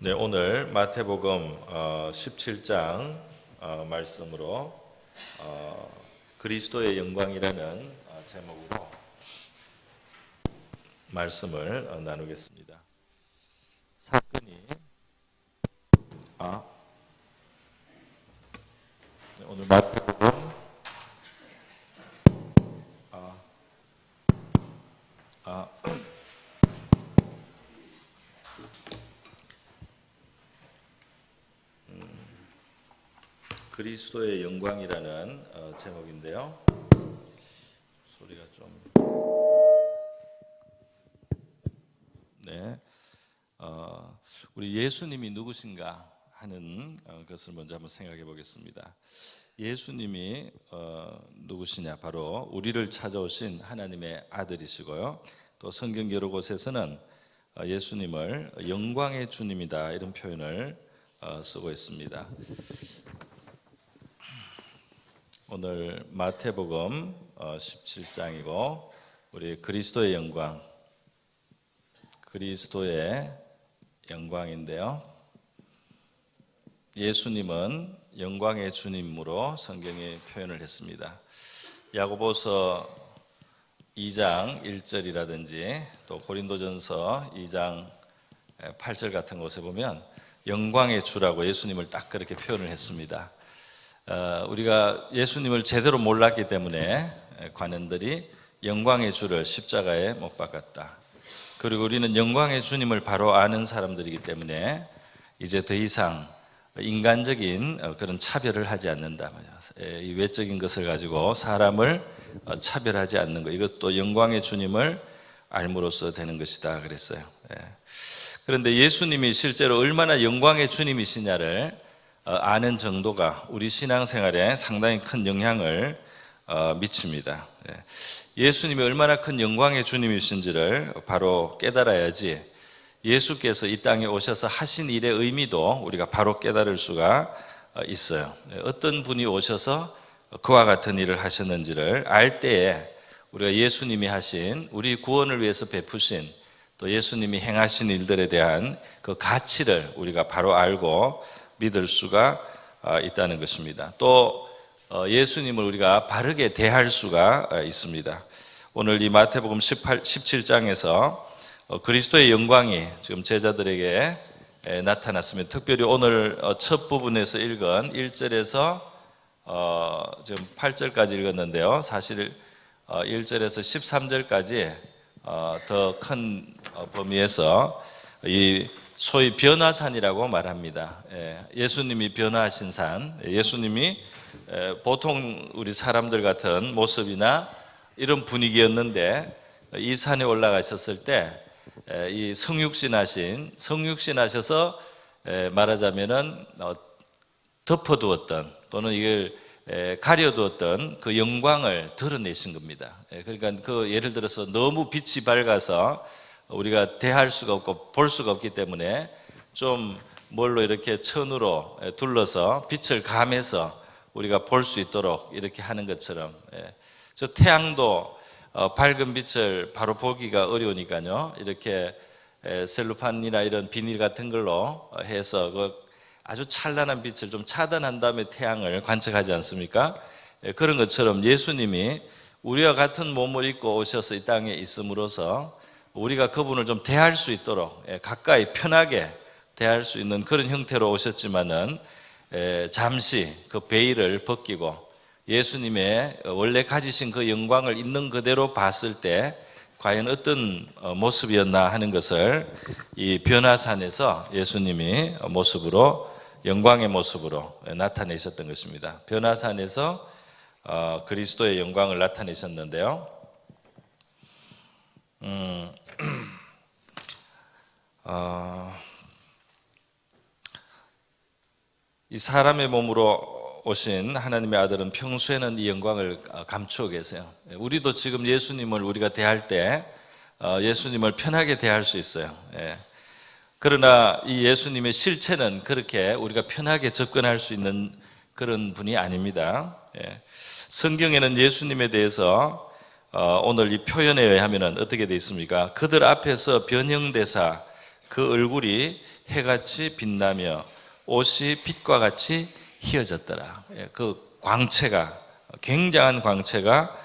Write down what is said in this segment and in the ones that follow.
네, 오늘 마태복음 17장 말씀으로 그리스도의 영광이라는 제목으로 말씀을 나누겠습니다. 사건이 오늘 마태복음 그리스도의 영광이라는 제목인데요. 소리가 좀 네, 우리 예수님이 누구신가 하는 것을 먼저 한번 생각해 보겠습니다. 예수님이 누구시냐? 바로 우리를 찾아오신 하나님의 아들이시고요. 또 성경 여러 곳에서는 예수님을 영광의 주님이다 이런 표현을 쓰고 있습니다. 오늘 마태복음 17장이고 우리 그리스도의 영광인데요. 예수님은 영광의 주님으로 성경이 표현을 했습니다. 야고보서 2장 1절이라든지 또 고린도전서 2장 8절 같은 곳에 보면 영광의 주라고 예수님을 딱 그렇게 표현을 했습니다. 우리가 예수님을 제대로 몰랐기 때문에 관원들이 영광의 주를 십자가에 못 박았다. 그리고 우리는 영광의 주님을 바로 아는 사람들이기 때문에 이제 더 이상 인간적인 그런 차별을 하지 않는다. 이 외적인 것을 가지고 사람을 차별하지 않는 것, 이것도 영광의 주님을 알므로써 되는 것이다 그랬어요. 그런데 예수님이 실제로 얼마나 영광의 주님이시냐를 아는 정도가 우리 신앙생활에 상당히 큰 영향을 미칩니다. 예수님이 얼마나 큰 영광의 주님이신지를 바로 깨달아야지 예수께서 이 땅에 오셔서 하신 일의 의미도 우리가 바로 깨달을 수가 있어요. 어떤 분이 오셔서 그와 같은 일을 하셨는지를 알 때에 우리가 예수님이 하신 우리 구원을 위해서 베푸신 또 예수님이 행하신 일들에 대한 그 가치를 우리가 바로 알고 믿을 수가 있다는 것입니다. 또 예수님을 우리가 바르게 대할 수가 있습니다. 오늘 이 마태복음 17장에서 그리스도의 영광이 지금 제자들에게 나타났습니다. 특별히 오늘 첫 부분에서 읽은 1절에서 지금 8절까지 읽었는데요. 사실 1절에서 13절까지 더 큰 범위에서 이 소위 변화산이라고 말합니다. 예수님이 변화하신 산, 예수님이 보통 우리 사람들 같은 모습이나 이런 분위기였는데 이 산에 올라가셨을 때 이 성육신 하셔서 말하자면은 덮어두었던 또는 이걸 가려두었던 그 영광을 드러내신 겁니다. 그러니까 그 예를 들어서 너무 빛이 밝아서 우리가 대할 수가 없고 볼 수가 없기 때문에 좀 뭘로 이렇게 천으로 둘러서 빛을 감해서 우리가 볼 수 있도록 이렇게 하는 것처럼, 저 태양도 밝은 빛을 바로 보기가 어려우니까요, 이렇게 셀로판이나 이런 비닐 같은 걸로 해서 그 아주 찬란한 빛을 좀 차단한 다음에 태양을 관측하지 않습니까? 그런 것처럼 예수님이 우리와 같은 몸을 입고 오셔서 이 땅에 있음으로써 우리가 그분을 좀 대할 수 있도록 가까이 편하게 대할 수 있는 그런 형태로 오셨지만은 잠시 그 베일을 벗기고 예수님의 원래 가지신 그 영광을 있는 그대로 봤을 때 과연 어떤 모습이었나 하는 것을 이 변화산에서 예수님이 영광의 모습으로 나타내셨던 것입니다. 변화산에서 그리스도의 영광을 나타내셨는데요. 이 사람의 몸으로 오신 하나님의 아들은 평소에는 이 영광을 감추어 계세요. 우리도 지금 예수님을 우리가 대할 때 예수님을 편하게 대할 수 있어요. 그러나 이 예수님의 실체는 그렇게 우리가 편하게 접근할 수 있는 그런 분이 아닙니다. 성경에는 예수님에 대해서 오늘 이 표현에 의하면 어떻게 되어 있습니까? 그들 앞에서 변형되사 그 얼굴이 해같이 빛나며 옷이 빛과 같이 희어졌더라. 그 광채가, 굉장한 광채가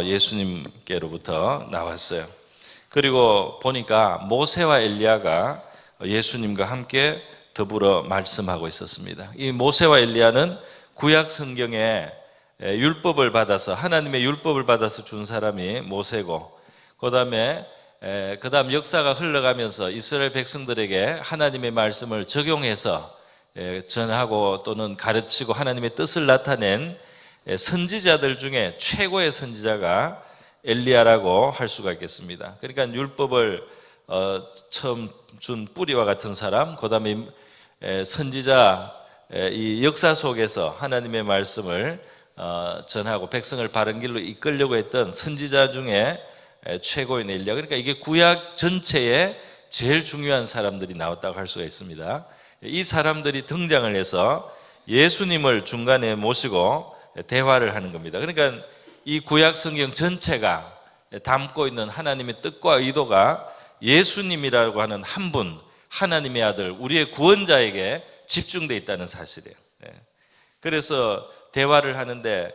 예수님께로부터 나왔어요. 그리고 보니까 모세와 엘리야가 예수님과 함께 더불어 말씀하고 있었습니다. 이 모세와 엘리야는 구약 성경에 율법을 받아서, 하나님의 율법을 받아서 준 사람이 모세고, 그다음 역사가 흘러가면서 이스라엘 백성들에게 하나님의 말씀을 적용해서 전하고 또는 가르치고 하나님의 뜻을 나타낸 선지자들 중에 최고의 선지자가 엘리야라고 할 수가 있겠습니다. 그러니까 율법을 처음 준 뿌리와 같은 사람, 그다음에 선지자, 이 역사 속에서 하나님의 말씀을 전하고 백성을 바른 길로 이끌려고 했던 선지자 중에 최고인 엘리야. 그러니까 이게 구약 전체에 제일 중요한 사람들이 나왔다고 할 수가 있습니다. 이 사람들이 등장을 해서 예수님을 중간에 모시고 대화를 하는 겁니다. 그러니까 이 구약 성경 전체가 담고 있는 하나님의 뜻과 의도가 예수님이라고 하는 한 분, 하나님의 아들, 우리의 구원자에게 집중되어 있다는 사실이에요. 그래서 대화를 하는데,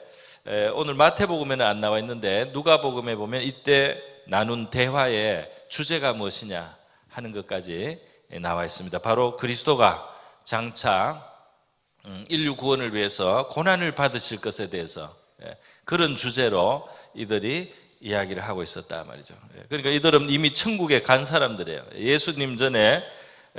오늘 마태복음에는 안 나와 있는데 누가복음에 보면 이때 나눈 대화의 주제가 무엇이냐 하는 것까지 나와 있습니다. 바로 그리스도가 장차 인류 구원을 위해서 고난을 받으실 것에 대해서, 그런 주제로 이들이 이야기를 하고 있었다 말이죠. 그러니까 이들은 이미 천국에 간 사람들이에요. 예수님 전에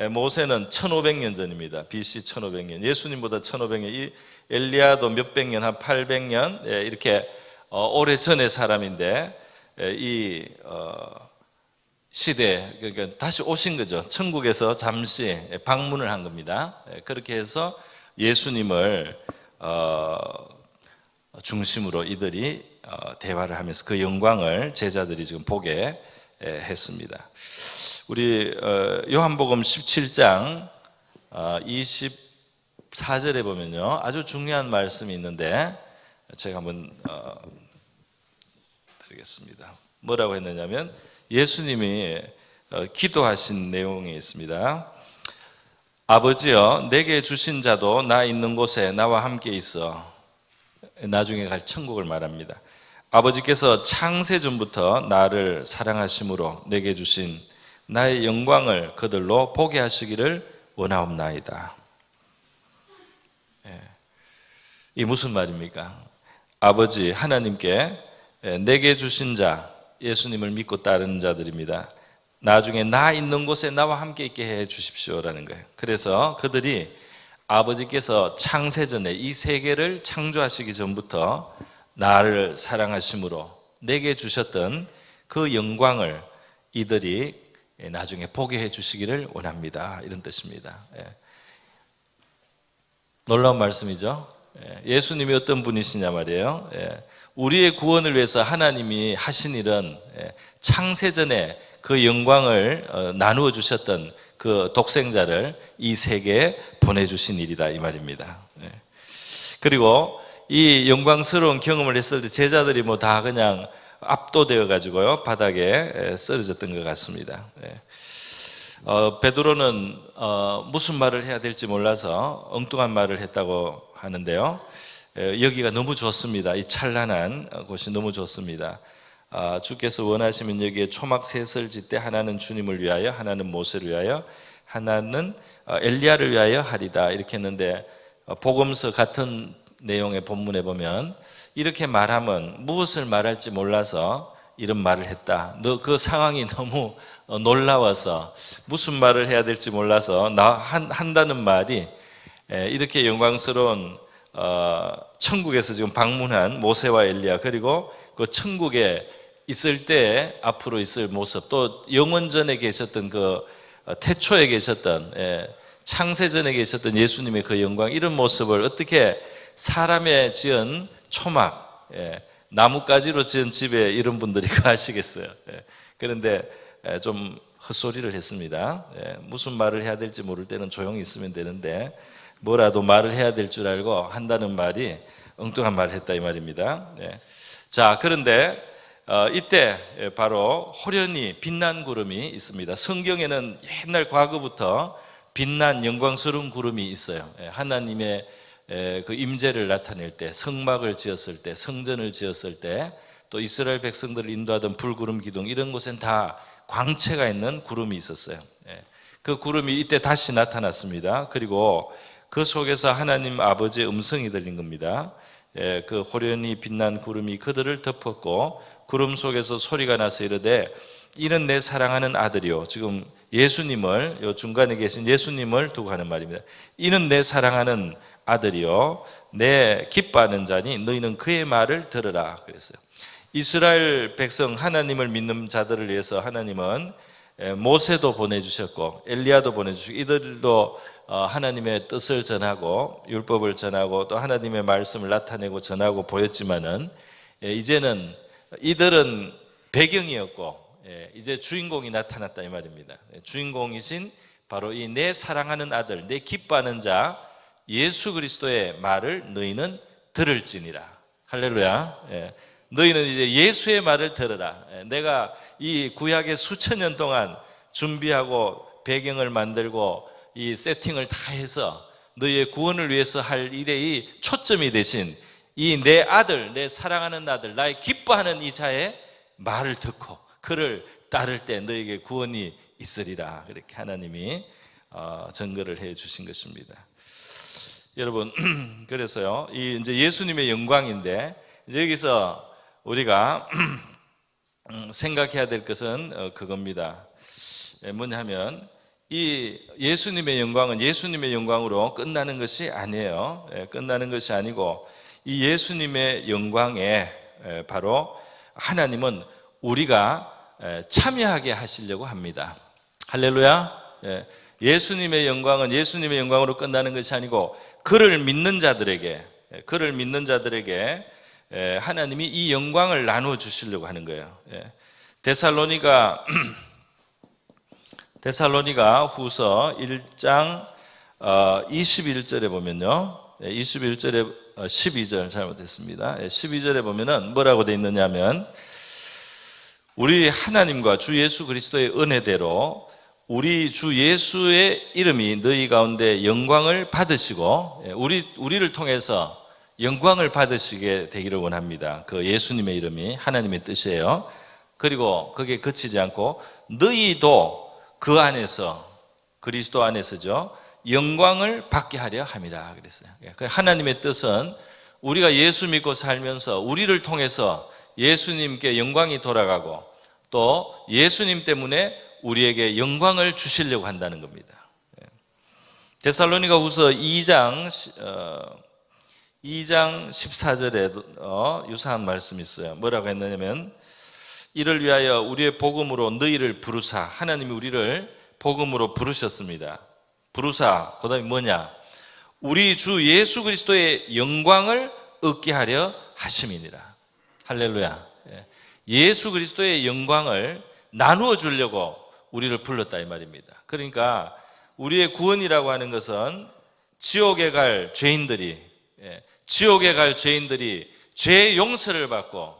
모세는 1500년 전입니다. BC 1500년. 예수님보다 1500년. 이 엘리야도 몇백 년, 한 800년 이렇게 오래 전의 사람인데, 이 시대, 그러니까 다시 오신 거죠. 천국에서 잠시 방문을 한 겁니다. 그렇게 해서 예수님을 중심으로 이들이 대화를 하면서 그 영광을 제자들이 지금 보게 했습니다. 우리 요한복음 17장 24절에 보면요, 아주 중요한 말씀이 있는데 제가 한번 드리겠습니다. 뭐라고 했느냐면 예수님이 기도하신 내용이 있습니다. 아버지여, 내게 주신 자도 나 있는 곳에 나와 함께 있어. 나중에 갈 천국을 말합니다. 아버지께서 창세 전부터 나를 사랑하심으로 내게 주신 나의 영광을 그들로 보게 하시기를 원하옵나이다. 이 무슨 말입니까? 아버지 하나님께 내게 주신 자, 예수님을 믿고 따르는 자들입니다. 나중에 나 있는 곳에 나와 함께 있게 해 주십시오라는 거예요. 그래서 그들이 아버지께서 창세전에 이 세계를 창조하시기 전부터 나를 사랑하심으로 내게 주셨던 그 영광을 이들이 나중에 보게 해 주시기를 원합니다. 이런 뜻입니다. 놀라운 말씀이죠. 예수님이 어떤 분이시냐 말이에요. 우리의 구원을 위해서 하나님이 하신 일은 창세전에 그 영광을 나누어 주셨던 그 독생자를 이 세계에 보내주신 일이다 이 말입니다. 그리고 이 영광스러운 경험을 했을 때 제자들이 뭐 다 그냥 압도되어 가지고요 바닥에 쓰러졌던 것 같습니다. 베드로는 무슨 말을 해야 될지 몰라서 엉뚱한 말을 했다고 하는데요. 여기가 너무 좋습니다. 이 찬란한 곳이 너무 좋습니다. 주께서 원하시면 여기에 초막셋을 짓되 하나는 주님을 위하여, 하나는 모세를 위하여, 하나는 엘리야를 위하여 하리다 이렇게 했는데, 복음서 같은 내용의 본문에 보면 이렇게 말하면 무엇을 말할지 몰라서 이런 말을 했다. 그 상황이 너무 놀라워서 무슨 말을 해야 될지 몰라서 한다는 말이, 이렇게 영광스러운 천국에서 지금 방문한 모세와 엘리야, 그리고 그 천국에 있을 때 앞으로 있을 모습, 또 영원전에 계셨던 그 태초에 계셨던, 창세전에 계셨던 예수님의 그 영광, 이런 모습을 어떻게 사람의 지은 초막, 나뭇가지로 지은 집에 이런 분들이 가시겠어요. 그런데 좀 헛소리를 했습니다. 무슨 말을 해야 될지 모를 때는 조용히 있으면 되는데 뭐라도 말을 해야 될 줄 알고 한다는 말이 엉뚱한 말을 했다 이 말입니다. 자, 그런데 이때 바로 호련히 빛난 구름이 있습니다. 성경에는 옛날 과거부터 빛난 영광스러운 구름이 있어요. 하나님의 그 임재를 나타낼 때, 성막을 지었을 때, 성전을 지었을 때, 또 이스라엘 백성들을 인도하던 불구름 기둥, 이런 곳엔 다 광채가 있는 구름이 있었어요. 그 구름이 이때 다시 나타났습니다. 그리고 그 속에서 하나님 아버지의 음성이 들린 겁니다. 그 호련히 빛난 구름이 그들을 덮었고 구름 속에서 소리가 나서 이르되 이는 내 사랑하는 아들이요. 지금 예수님을, 요 중간에 계신 예수님을 두고 하는 말입니다. 이는 내 사랑하는 아들이요 내 기뻐하는 자니 너희는 그의 말을 들으라 그랬어요. 이스라엘 백성, 하나님을 믿는 자들을 위해서 하나님은 모세도 보내주셨고 엘리야도 보내주시고 이들도 하나님의 뜻을 전하고 율법을 전하고 또 하나님의 말씀을 나타내고 전하고 보였지만은 이제는 이들은 배경이었고 이제 주인공이 나타났다 이 말입니다. 주인공이신 바로 이 내 사랑하는 아들, 내 기뻐하는 자 예수 그리스도의 말을 너희는 들을지니라. 할렐루야. 너희는 이제 예수의 말을 들으라. 내가 이 구약의 수천 년 동안 준비하고 배경을 만들고 이 세팅을 다 해서 너희의 구원을 위해서 할 일에 이 초점이 되신 이 내 아들, 내 사랑하는 아들, 나의 기뻐하는 이 자의 말을 듣고 그를 따를 때 너에게 구원이 있으리라. 그렇게 하나님이 증거를 해 주신 것입니다. 여러분, 그래서요, 이 이제 예수님의 영광인데 이제 여기서 우리가 생각해야 될 것은 그겁니다. 뭐냐면 이 예수님의 영광은 예수님의 영광으로 끝나는 것이 아니에요. 끝나는 것이 아니고 이 예수님의 영광에 바로 하나님은 우리가 참여하게 하시려고 합니다. 할렐루야. 예수님의 영광은 예수님의 영광으로 끝나는 것이 아니고 그를 믿는 자들에게 하나님이 이 영광을 나누어 주시려고 하는 거예요. 데살로니가 후서 1장 21절에 보면요, 21절에 12절 잘못했습니다. 12절에 보면은 뭐라고 되어 있느냐면 우리 하나님과 주 예수 그리스도의 은혜대로 우리 주 예수의 이름이 너희 가운데 영광을 받으시고 우리를 통해서 영광을 받으시게 되기를 원합니다. 그 예수님의 이름이 하나님의 뜻이에요. 그리고 그게 그치지 않고 너희도 그 안에서 그리스도 안에서죠 영광을 받게 하려 함이라 그랬어요. 하나님의 뜻은 우리가 예수 믿고 살면서 우리를 통해서 예수님께 영광이 돌아가고 또 예수님 때문에 우리에게 영광을 주시려고 한다는 겁니다. 데살로니가 후서 2장 14절에 유사한 말씀이 있어요. 뭐라고 했느냐면 이를 위하여 우리의 복음으로 너희를 부르사, 하나님이 우리를 복음으로 부르셨습니다. 부르사, 그 다음에 뭐냐? 우리 주 예수 그리스도의 영광을 얻게 하려 하심이니라. 할렐루야. 예수 그리스도의 영광을 나누어 주려고 우리를 불렀다 이 말입니다. 그러니까 우리의 구원이라고 하는 것은 지옥에 갈 죄인들이 죄의 용서를 받고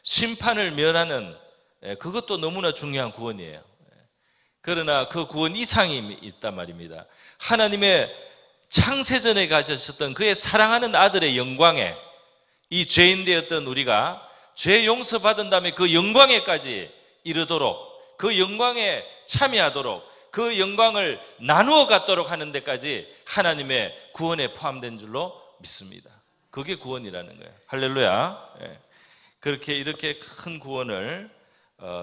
심판을 면하는 그것도 너무나 중요한 구원이에요. 그러나 그 구원 이상이 있단 말입니다. 하나님의 창세전에 가셨던 그의 사랑하는 아들의 영광에 이 죄인 되었던 우리가 죄 용서받은 다음에 그 영광에까지 이르도록, 그 영광에 참여하도록, 그 영광을 나누어 갖도록 하는 데까지 하나님의 구원에 포함된 줄로 믿습니다. 그게 구원이라는 거예요. 할렐루야. 그렇게 이렇게 큰 구원을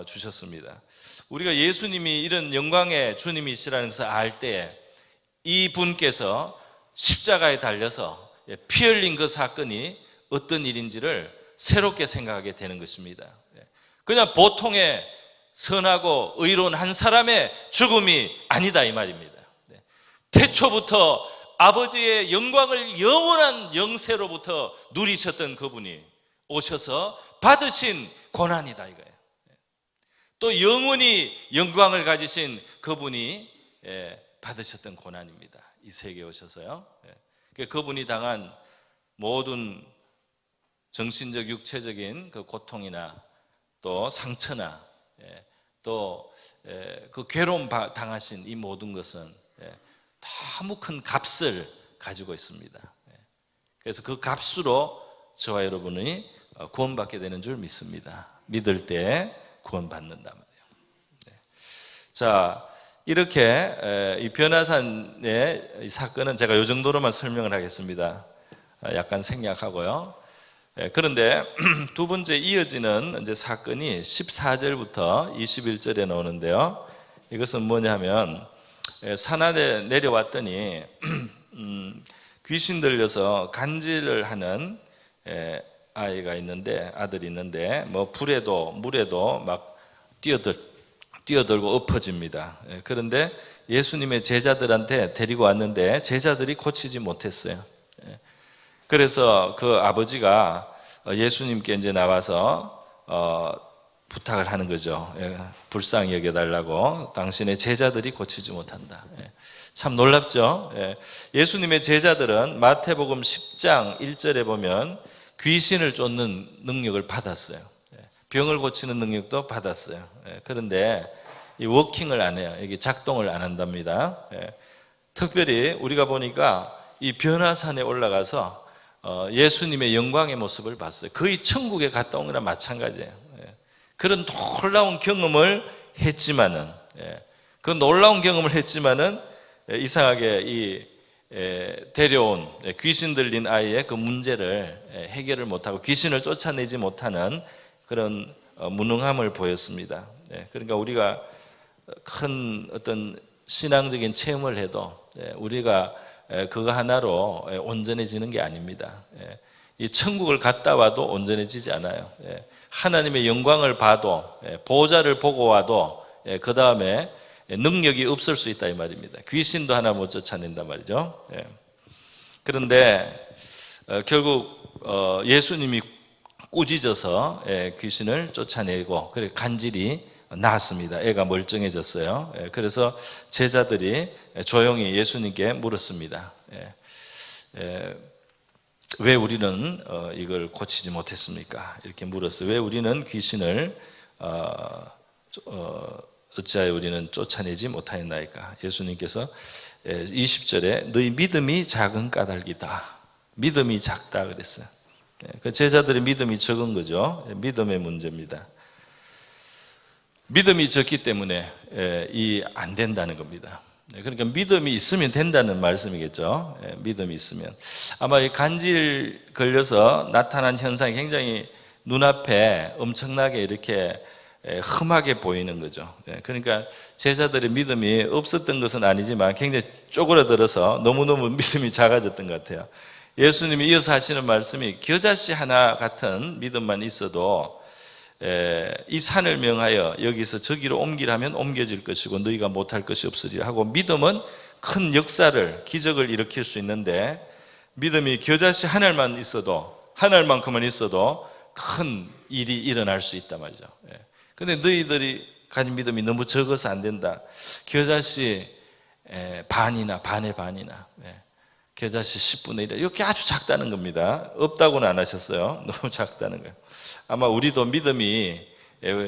주셨습니다. 우리가 예수님이 이런 영광의 주님이시라는 것을 알 때 이 분께서 십자가에 달려서 피 흘린 그 사건이 어떤 일인지를 새롭게 생각하게 되는 것입니다. 그냥 보통의 선하고 의로운 한 사람의 죽음이 아니다 이 말입니다. 태초부터 아버지의 영광을 영원한 영세로부터 누리셨던 그분이 오셔서 받으신 고난이다 이거예요. 또 영원히 영광을 가지신 그분이 받으셨던 고난입니다. 이 세계에 오셔서요. 그분이 당한 모든 정신적 육체적인 그 고통이나 또 상처나 또 그 괴로움 당하신 이 모든 것은 너무 큰 값을 가지고 있습니다. 그래서 그 값으로 저와 여러분이 구원받게 되는 줄 믿습니다. 믿을 때 구원받는단 말이에요. 자, 이렇게 이 변화산의 이 사건은 제가 이 정도로만 설명을 하겠습니다. 약간 생략하고요. 그런데 두 번째 이어지는 이제 사건이 14절부터 21절에 나오는데요. 이것은 뭐냐면 산안에 내려왔더니 귀신 들려서 간질을 하는 아이가 있는데, 아들이 있는데, 뭐 불에도 물에도 막 뛰어들고 엎어집니다. 그런데 예수님의 제자들한테 데리고 왔는데 제자들이 고치지 못했어요. 그래서 그 아버지가 예수님께 이제 나와서 부탁을 하는 거죠. 불쌍히 여겨달라고. 당신의 제자들이 고치지 못한다. 참 놀랍죠. 예수님의 제자들은 마태복음 10장 1절에 보면 귀신을 쫓는 능력을 받았어요. 병을 고치는 능력도 받았어요. 그런데 이 워킹을 안 해요. 이게 작동을 안 한답니다. 특별히 우리가 보니까 이 변화산에 올라가서 예수님의 영광의 모습을 봤어요. 거의 천국에 갔다 온 거나 마찬가지예요. 그런 놀라운 경험을 했지만은, 그 놀라운 경험을 했지만은 이상하게 이 데려온 귀신 들린 아이의 그 문제를 해결을 못하고 귀신을 쫓아내지 못하는 그런 무능함을 보였습니다. 그러니까 우리가 큰 어떤 신앙적인 체험을 해도 우리가 그거 하나로 온전해지는 게 아닙니다. 이 천국을 갔다 와도 온전해지지 않아요. 하나님의 영광을 봐도, 보호자를 보고 와도 그 다음에 능력이 없을 수 있다 이 말입니다. 귀신도 하나 못 쫓아낸단 말이죠. 그런데 결국 예수님이 꾸짖어서 귀신을 쫓아내고 그래 간질이 나았습니다. 애가 멀쩡해졌어요. 그래서 제자들이 조용히 예수님께 물었습니다. 왜 우리는 이걸 고치지 못했습니까? 이렇게 물었어요. 왜 우리는 귀신을 어찌하여 우리는 쫓아내지 못하였나이까? 예수님께서 20절에 너희 믿음이 작은 까닭이다. 믿음이 작다 그랬어요. 그 제자들의 믿음이 적은 거죠. 믿음의 문제입니다. 믿음이 적기 때문에 안 된다는 겁니다. 그러니까 믿음이 있으면 된다는 말씀이겠죠. 믿음이 있으면. 아마 이 간질 걸려서 나타난 현상이 굉장히 눈앞에 엄청나게 이렇게 험하게 보이는 거죠. 그러니까 제자들의 믿음이 없었던 것은 아니지만 굉장히 쪼그라들어서 너무너무 믿음이 작아졌던 것 같아요. 예수님이 이어서 하시는 말씀이 겨자씨 하나 같은 믿음만 있어도 이 산을 명하여 여기서 저기로 옮기라면 옮겨질 것이고 너희가 못할 것이 없으리라 하고, 믿음은 큰 역사를, 기적을 일으킬 수 있는데 믿음이 겨자씨 하나만큼만 있어도 큰 일이 일어날 수 있단 말이죠. 근데 너희들이 가진 믿음이 너무 적어서 안 된다. 겨자씨 반이나 반의 반이나 겨자씨 10분의 1 이렇게 아주 작다는 겁니다. 없다고는 안 하셨어요. 너무 작다는 거예요. 아마 우리도 믿음이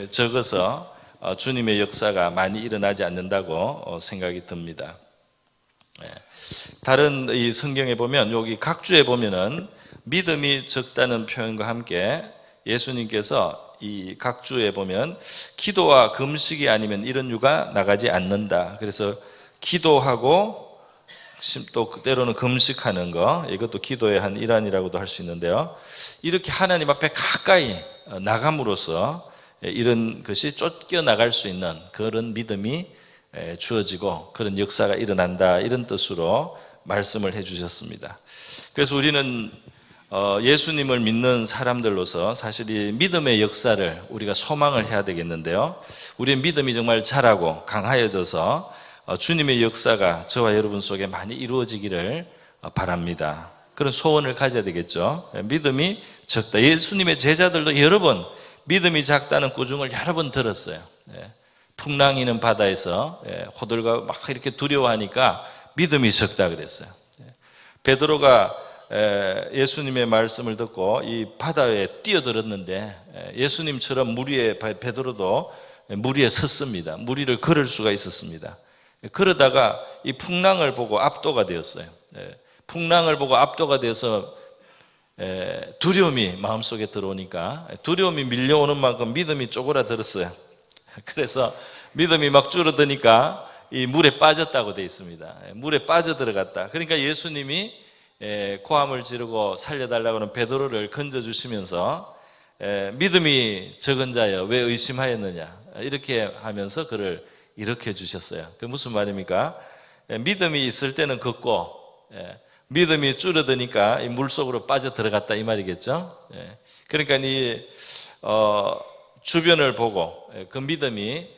적어서 주님의 역사가 많이 일어나지 않는다고 생각이 듭니다. 다른 이 성경에 보면 여기 각주에 보면은 믿음이 적다는 표현과 함께 예수님께서 이 각주에 보면 기도와 금식이 아니면 이런 유가 나가지 않는다. 그래서 기도하고 또 때로는 금식하는 거, 이것도 기도의 한 일환이라고도 할 수 있는데요. 이렇게 하나님 앞에 가까이 나감으로써 이런 것이 쫓겨나갈 수 있는 그런 믿음이 주어지고 그런 역사가 일어난다, 이런 뜻으로 말씀을 해주셨습니다. 그래서 우리는 예수님을 믿는 사람들로서 사실 이 믿음의 역사를 우리가 소망을 해야 되겠는데요. 우리의 믿음이 정말 자라고 강하여져서 주님의 역사가 저와 여러분 속에 많이 이루어지기를 바랍니다. 그런 소원을 가져야 되겠죠. 믿음이 적다. 예수님의 제자들도 여러 번 믿음이 작다는 꾸중을 여러 번 들었어요. 풍랑이는 바다에서 호들과 막 이렇게 두려워하니까 믿음이 적다 그랬어요. 베드로가 예수님의 말씀을 듣고 이 바다에 뛰어들었는데 예수님처럼 물 위에 베드로도 물 위에 섰습니다. 물 위를 걸을 수가 있었습니다. 그러다가 이 풍랑을 보고 압도가 되었어요. 풍랑을 보고 압도가 돼서 두려움이 마음속에 들어오니까 두려움이 밀려오는 만큼 믿음이 쪼그라들었어요. 그래서 믿음이 막 줄어드니까 이 물에 빠졌다고 되어 있습니다. 물에 빠져들어갔다. 그러니까 예수님이 고함을 지르고 살려달라고 하는 베드로를 건져주시면서 믿음이 적은 자여 왜 의심하였느냐 이렇게 하면서 그를 일으켜 주셨어요. 그 무슨 말입니까? 믿음이 있을 때는 걷고 믿음이 줄어드니까 이 물속으로 빠져들어갔다 이 말이겠죠. 그러니까 이 주변을 보고 그 믿음이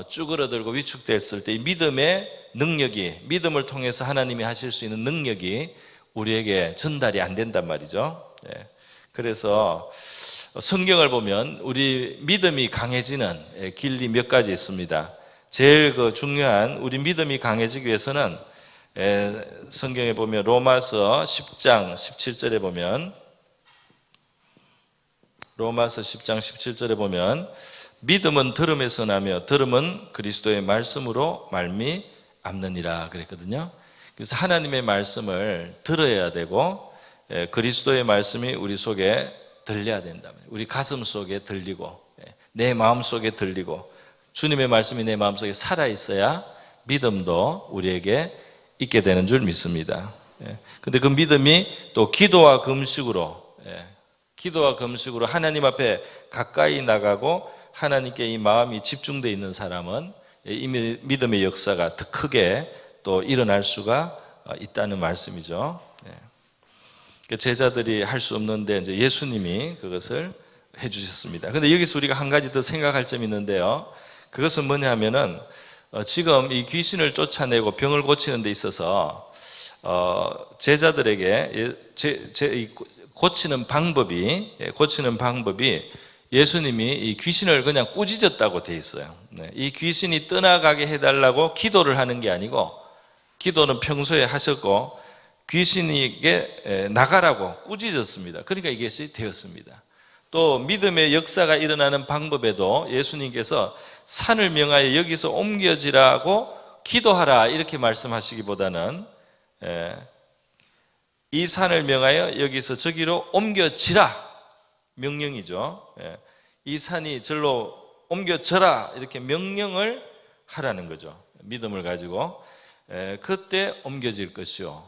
쭈그러들고 위축됐을 때 이 믿음의 능력이 믿음을 통해서 하나님이 하실 수 있는 능력이 우리에게 전달이 안 된단 말이죠. 그래서 성경을 보면 우리 믿음이 강해지는 길이 몇 가지 있습니다. 제일 중요한 우리 믿음이 강해지기 위해서는 성경에 보면 로마서 10장 17절에 보면 로마서 10장 17절에 보면 믿음은 들음에서 나며 들음은 그리스도의 말씀으로 말미암느니라 그랬거든요. 그래서 하나님의 말씀을 들어야 되고 그리스도의 말씀이 우리 속에 들려야 된다. 우리 가슴 속에 들리고 내 마음 속에 들리고 주님의 말씀이 내 마음 속에 살아 있어야 믿음도 우리에게 있게 되는 줄 믿습니다. 근데 그 믿음이 또 기도와 금식으로 하나님 앞에 가까이 나가고 하나님께 이 마음이 집중되어 있는 사람은 이 믿음의 역사가 더 크게 또 일어날 수가 있다는 말씀이죠. 제자들이 할 수 없는데 이제 예수님이 그것을 해주셨습니다. 그런데 여기서 우리가 한 가지 더 생각할 점이 있는데요. 그것은 뭐냐면은 지금 이 귀신을 쫓아내고 병을 고치는 데 있어서 제자들에게 고치는 방법이 예수님이 이 귀신을 그냥 꾸짖었다고 돼 있어요. 이 귀신이 떠나가게 해달라고 기도를 하는 게 아니고 기도는 평소에 하셨고 귀신에게 나가라고 꾸짖었습니다. 그러니까 이것이 되었습니다. 또 믿음의 역사가 일어나는 방법에도 예수님께서 산을 명하여 여기서 옮겨지라고 기도하라 이렇게 말씀하시기보다는 이 산을 명하여 여기서 저기로 옮겨지라 명령이죠. 이 산이 절로 옮겨져라 이렇게 명령을 하라는 거죠. 믿음을 가지고 그때 옮겨질 것이요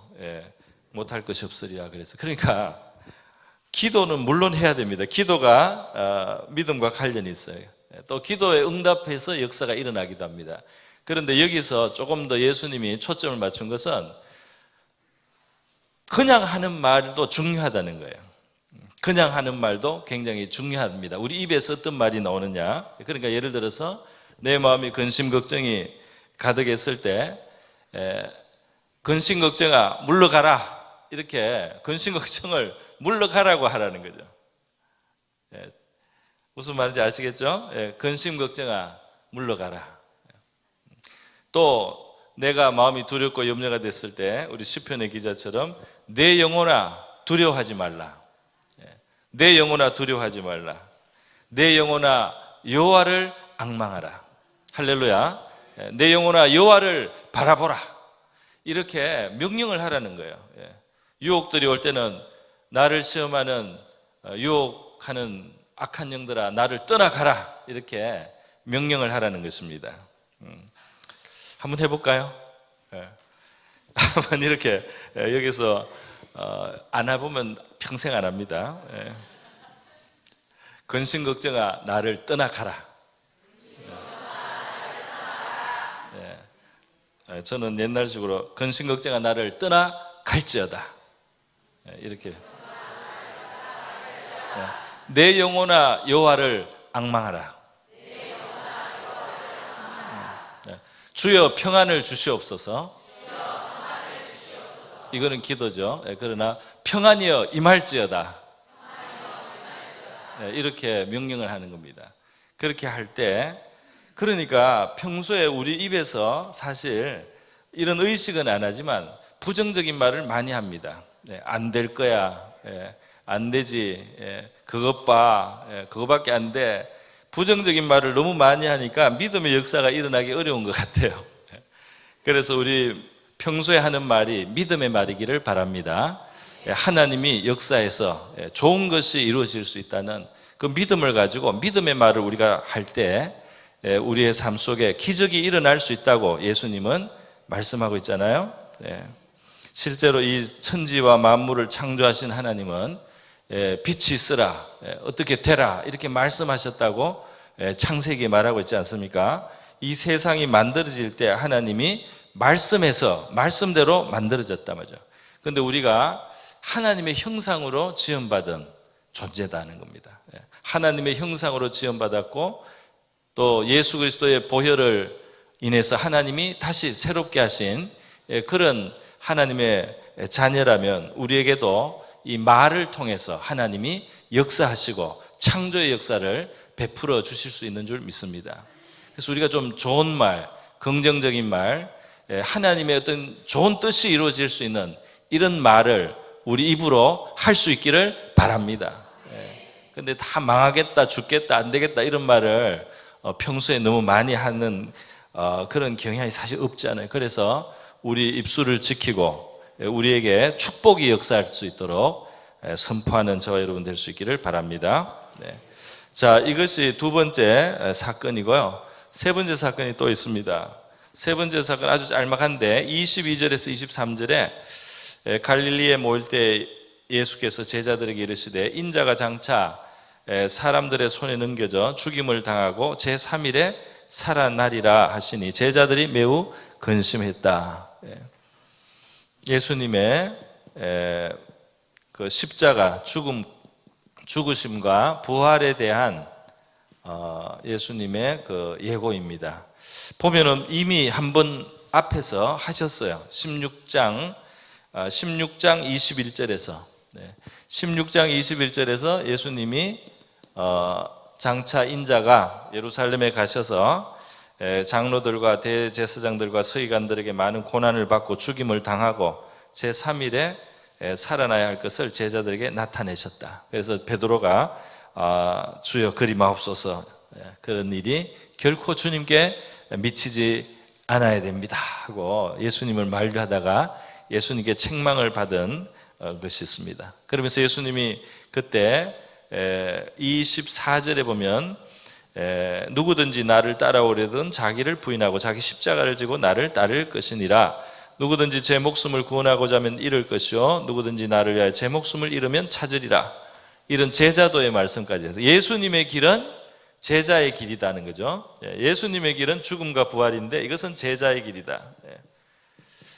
못할 것이 없으리라 그래서 그러니까 기도는 물론 해야 됩니다. 기도가 믿음과 관련이 있어요. 또 기도에 응답해서 역사가 일어나기도 합니다. 그런데 여기서 조금 더 예수님이 초점을 맞춘 것은 그냥 하는 말도 중요하다는 거예요. 그냥 하는 말도 굉장히 중요합니다. 우리 입에서 어떤 말이 나오느냐. 그러니까 예를 들어서 내 마음이 근심 걱정이 가득했을 때 근심 걱정아 물러가라 이렇게 근심 걱정을 물러가라고 하라는 거죠. 무슨 말인지 아시겠죠? 근심 걱정아 물러가라. 또 내가 마음이 두렵고 염려가 됐을 때 우리 시편의 기자처럼 내 영혼아 두려워하지 말라. 내 영혼아 두려워하지 말라. 내 영혼아 여호와를 앙망하라. 할렐루야. 내 영혼아 여호와를 바라보라. 이렇게 명령을 하라는 거예요. 유혹들이 올 때는 나를 시험하는 유혹하는 악한 영들아 나를 떠나가라 이렇게 명령을 하라는 것입니다. 한번 해볼까요? 한번 이렇게 여기서 안 해보면 평생 안 합니다. 근심 걱정아 나를 떠나가라. 저는 옛날식으로 근심 걱정아 나를 떠나갈지어다 이렇게 내 영혼아 여호와를 앙망하라. 주여 평안을 주시옵소서. 이거는 기도죠. 그러나 평안이여 임할지어다. 이렇게 명령을 하는 겁니다. 그렇게 할 때 그러니까 평소에 우리 입에서 사실 이런 의식은 안 하지만 부정적인 말을 많이 합니다. 안 될 거야. 안 되지. 그것 봐. 그거밖에 안 돼. 부정적인 말을 너무 많이 하니까 믿음의 역사가 일어나기 어려운 것 같아요. 그래서 우리 평소에 하는 말이 믿음의 말이기를 바랍니다. 하나님이 역사에서 좋은 것이 이루어질 수 있다는 그 믿음을 가지고 믿음의 말을 우리가 할 때 우리의 삶 속에 기적이 일어날 수 있다고 예수님은 말씀하고 있잖아요. 실제로 이 천지와 만물을 창조하신 하나님은 빛이 있으라, 어떻게 되라 이렇게 말씀하셨다고 창세기에 말하고 있지 않습니까? 이 세상이 만들어질 때 하나님이 말씀해서 말씀대로 만들어졌단 말이죠. 그런데 우리가 하나님의 형상으로 지음받은 존재다는 겁니다. 하나님의 형상으로 지음받았고 또 예수 그리스도의 보혈을 인해서 하나님이 다시 새롭게 하신 그런 하나님의 자녀라면 우리에게도 이 말을 통해서 하나님이 역사하시고 창조의 역사를 베풀어 주실 수 있는 줄 믿습니다. 그래서 우리가 좀 좋은 말, 긍정적인 말, 하나님의 어떤 좋은 뜻이 이루어질 수 있는 이런 말을 우리 입으로 할 수 있기를 바랍니다. 근데 다 망하겠다, 죽겠다, 안 되겠다 이런 말을 평소에 너무 많이 하는 그런 경향이 사실 없지 않아요. 그래서 우리 입술을 지키고 우리에게 축복이 역사할 수 있도록 선포하는 저와 여러분 될 수 있기를 바랍니다. 자, 이것이 두 번째 사건이고요. 세 번째 사건이 또 있습니다. 세 번째 사건 아주 짤막한데 22절에서 23절에 갈릴리에 모일 때 예수께서 제자들에게 이르시되 인자가 장차 사람들의 손에 넘겨져 죽임을 당하고 제3일에 살아나리라 하시니 제자들이 매우 근심했다. 예수님의 그 십자가 죽으심과 부활에 대한 예수님의 그 예고입니다. 보면은 이미 한 번 앞에서 하셨어요. 16장 21절에서 16장 21절에서 예수님이 장차 인자가 예루살렘에 가셔서 장로들과 대제사장들과 서기관들에게 많은 고난을 받고 죽임을 당하고 제3일에 살아나야 할 것을 제자들에게 나타내셨다. 그래서 베드로가 주여 그리 마옵소서, 그런 일이 결코 주님께 미치지 않아야 됩니다 하고 예수님을 만류하다가 예수님께 책망을 받은 것이 있습니다. 그러면서 예수님이 그때 24절에 보면 누구든지 나를 따라오려든 자기를 부인하고 자기 십자가를 지고 나를 따를 것이니라. 누구든지 제 목숨을 구원하고자 하면 잃을 것이요 누구든지 나를 위하여 제 목숨을 잃으면 찾으리라. 이런 제자도의 말씀까지 해서 예수님의 길은 제자의 길이다는 거죠. 예수님의 길은 죽음과 부활인데 이것은 제자의 길이다.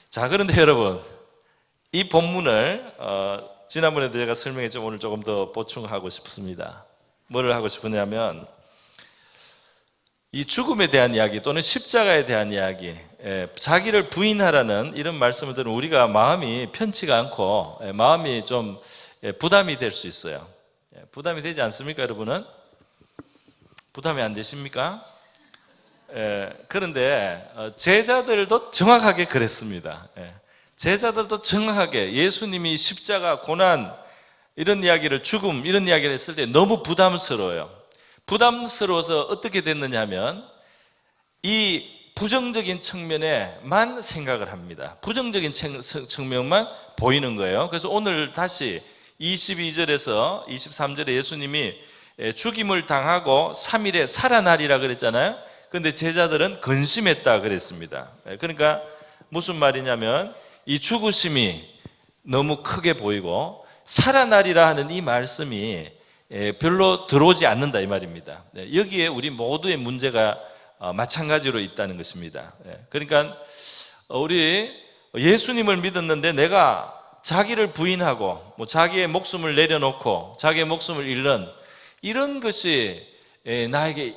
자, 그런데 여러분, 이 본문을 지난번에도 제가 설명했지만 오늘 조금 더 보충하고 싶습니다. 뭐를 하고 싶으냐면 이 죽음에 대한 이야기 또는 십자가에 대한 이야기, 자기를 부인하라는 이런 말씀을 들으면 우리가 마음이 편치가 않고 마음이 좀 부담이 될 수 있어요. 부담이 되지 않습니까, 여러분은? 부담이 안 되십니까? 그런데 제자들도 정확하게 그랬습니다. 제자들도 정확하게 예수님이 십자가, 고난 이런 이야기를, 죽음 이런 이야기를 했을 때 너무 부담스러워요. 부담스러워서 어떻게 됐느냐 하면 이 부정적인 측면에만 생각을 합니다. 부정적인 측면만 보이는 거예요. 그래서 오늘 다시 22절에서 23절에 예수님이 죽임을 당하고 3일에 살아나리라 그랬잖아요. 그런데 제자들은 근심했다 그랬습니다. 그러니까 무슨 말이냐면 이 죽으심이 너무 크게 보이고 살아나리라 하는 이 말씀이 별로 들어오지 않는다 이 말입니다. 여기에 우리 모두의 문제가 마찬가지로 있다는 것입니다. 그러니까 우리 예수님을 믿었는데 내가 자기를 부인하고 자기의 목숨을 내려놓고 자기의 목숨을 잃는 이런 것이 나에게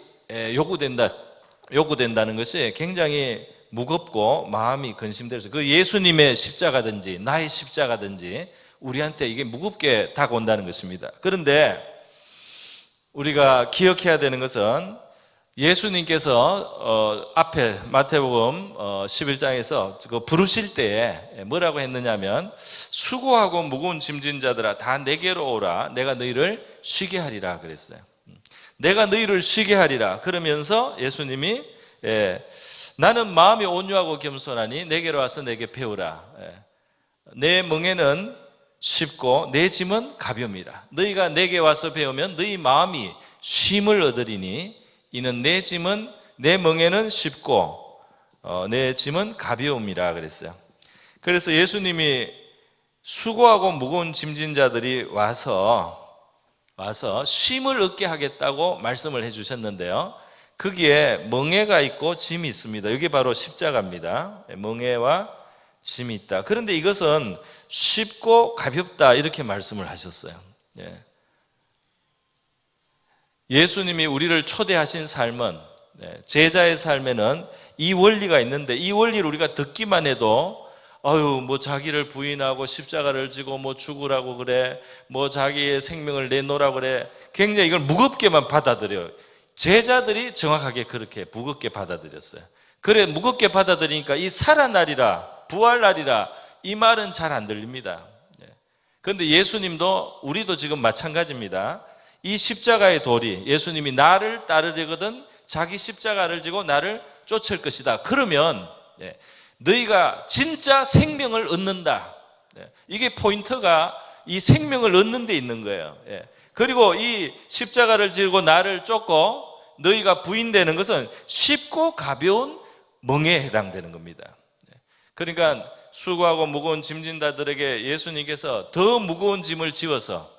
요구된다는 것이 굉장히 무겁고 마음이 근심될 수 있어요. 그 예수님의 십자가든지 나의 십자가든지 우리한테 이게 무겁게 다가온다는 것입니다. 그런데 우리가 기억해야 되는 것은 예수님께서 앞에 마태복음 11장에서 부르실 때에 뭐라고 했느냐면 수고하고 무거운 짐진 자들아 다 내게로 오라 내가 너희를 쉬게 하리라 그랬어요. 내가 너희를 쉬게 하리라. 그러면서 예수님이 나는 마음이 온유하고 겸손하니 내게로 와서 내게 배우라. 내 멍에는 쉽고 내 짐은 가벼움이라. 너희가 내게 와서 배우면 너희 마음이 쉼을 얻으리니 이는 내 멍에는 쉽고 내 짐은 가벼움이라 그랬어요. 그래서 예수님이 수고하고 무거운 짐진 자들이 와서 쉼을 얻게 하겠다고 말씀을 해주셨는데요. 거기에 멍에가 있고 짐이 있습니다. 이게 바로 십자가입니다. 멍에와 짐이 있다. 그런데 이것은 쉽고 가볍다 이렇게 말씀을 하셨어요. 예수님이 우리를 초대하신 삶은, 제자의 삶에는 이 원리가 있는데, 이 원리를 우리가 듣기만 해도 뭐 자기를 부인하고 십자가를 지고 뭐 죽으라고 그래, 뭐 자기의 생명을 내놓으라고 그래, 굉장히 이걸 무겁게만 받아들여요. 제자들이 정확하게 그렇게 무겁게 받아들였어요. 그래 무겁게 받아들이니까 이 살아나리라, 부활하리라 이 말은 잘 안 들립니다. 그런데 예수님도, 우리도 지금 마찬가지입니다. 이 십자가의 도리, 예수님이 나를 따르려거든 자기 십자가를 지고 나를 쫓을 것이다. 그러면 너희가 진짜 생명을 얻는다. 이게 포인트가 이 생명을 얻는 데 있는 거예요. 그리고 이 십자가를 지고 나를 쫓고 너희가 부인되는 것은 쉽고 가벼운 멍에 해당되는 겁니다. 그러니까 수고하고 무거운 짐진 자들에게 예수님께서 더 무거운 짐을 지워서,